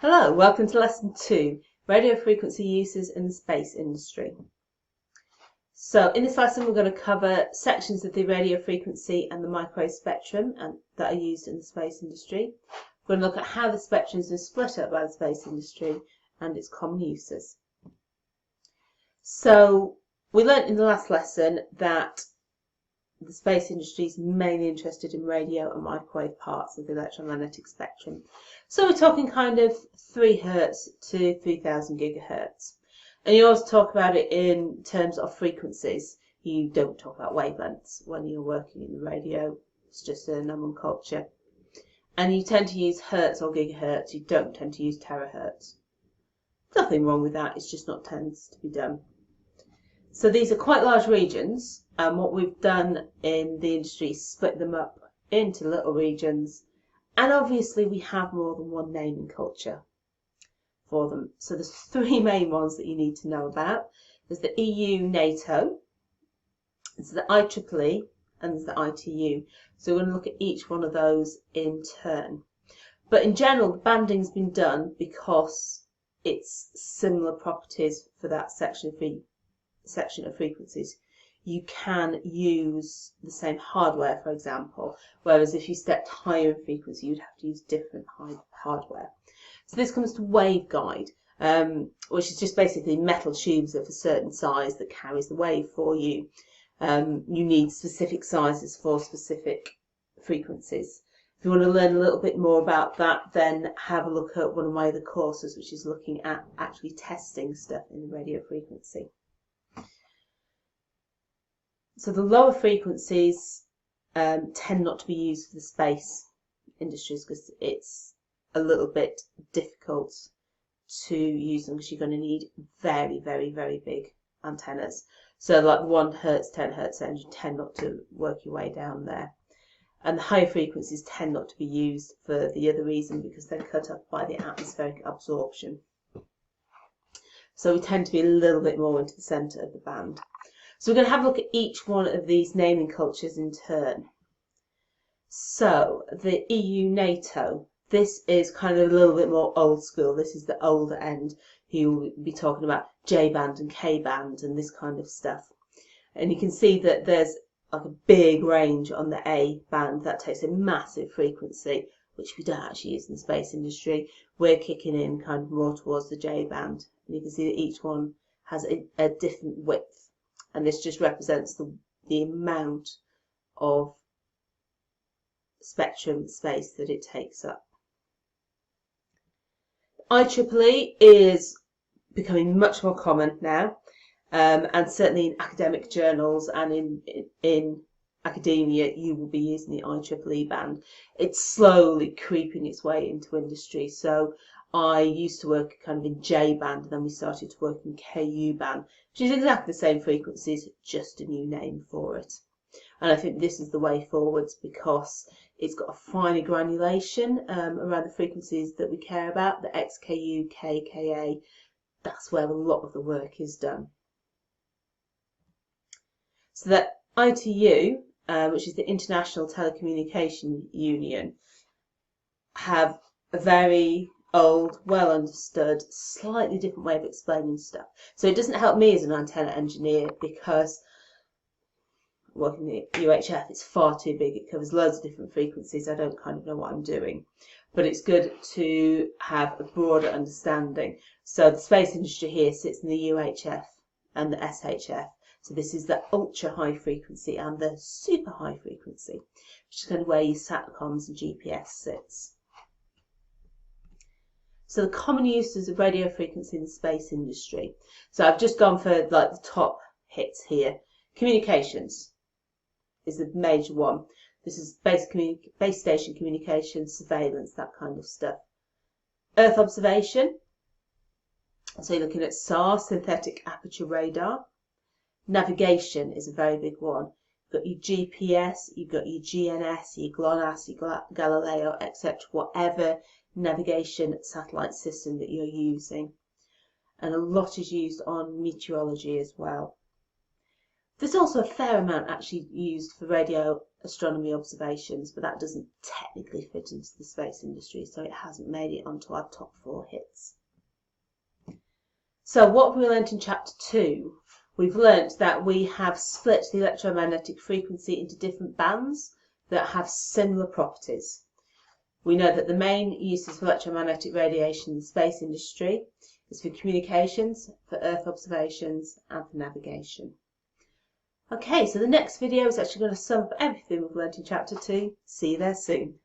Hello, welcome to lesson 2, radio frequency uses in the space industry. So in this lesson we're going to cover sections of the radio frequency and the microwave spectrum that are used in the space industry. We're going to look at how the spectrum has been split up by the space industry and its common uses. So we learnt in the last lesson that the space industry is mainly interested in radio and microwave parts of the electromagnetic spectrum. So we're talking kind of 3 Hz to 3000 gigahertz. And you always talk about it in terms of frequencies. You don't talk about wavelengths when you're working in the radio. It's just a nomenclature. And you tend to use hertz or gigahertz. You don't tend to use terahertz. Nothing wrong with that. It's just not tends to be done. So these are quite large regions, and what we've done in the industry is split them up into little regions, and obviously we have more than one naming culture for them. So there's 3 main ones that you need to know about. There's the EU NATO, there's the IEEE, and there's the ITU. So we're going to look at each one of those in turn. But in general, the banding's been done because it's similar properties for that section of frequencies. You can use the same hardware, for example, whereas if you stepped higher in frequency, you'd have to use different hardware. So this comes to waveguide, which is just basically metal tubes of a certain size that carries the wave for you. You need specific sizes for specific frequencies. If you want to learn a little bit more about that, then have a look at one of my other courses, which is looking at actually testing stuff in the radio frequency. So the lower frequencies tend not to be used for the space industries because it's a little bit difficult to use them because you're going to need very, very, very big antennas. So like 1 Hz, 10 Hz range, you tend not to work your way down there. And the higher frequencies tend not to be used for the other reason because they're cut off by the atmospheric absorption. So we tend to be a little bit more into the centre of the band. So we're going to have a look at each one of these naming cultures in turn. So the EU NATO, this is kind of a little bit more old school. This is the older end. You'll be talking about J-band and K-band and this kind of stuff. And you can see that there's like a big range on the A band that takes a massive frequency, which we don't actually use in the space industry. We're kicking in kind of more towards the J band. And you can see that each one has a different width. And this just represents the amount of spectrum space that it takes up. IEEE is becoming much more common now, and certainly in academic journals and in academia you will be using the IEEE band. It's slowly creeping its way into industry. So I used to work kind of in J band, and then we started to work in KU band, which is exactly the same frequencies, just a new name for it. And I think this is the way forwards because it's got a finer granulation around the frequencies that we care about, the XKU, KKA. That's where a lot of the work is done. So that ITU, which is the International Telecommunication Union, have a very old, well understood, slightly different way of explaining stuff. So it doesn't help me as an antenna engineer because working in the UHF, it's far too big. It covers loads of different frequencies. I don't kind of know what I'm doing. But it's good to have a broader understanding. So the space industry here sits in the UHF and the SHF. So this is the ultra high frequency and the super high frequency, which is kind of where your SATCOMs and GPS sits. So the common uses of radio frequency in the space industry. So I've just gone for like the top hits here. Communications is the major one. This is base station communication, surveillance, that kind of stuff. Earth observation. So you're looking at SAR, synthetic aperture radar. Navigation is a very big one. You've got your GPS, you've got your GNS, your GLONASS, your Galileo, etc. Whatever navigation satellite system that you're using. And a lot is used on meteorology as well. There's also a fair amount actually used for radio astronomy observations, but that doesn't technically fit into the space industry, so it hasn't made it onto our top 4 hits. So what have we learnt in Chapter 2? We've learnt that we have split the electromagnetic frequency into different bands that have similar properties. We know that the main uses for electromagnetic radiation in the space industry is for communications, for Earth observations, and for navigation. Okay, so the next video is actually going to sum up everything we've learnt in Chapter 2. See you there soon.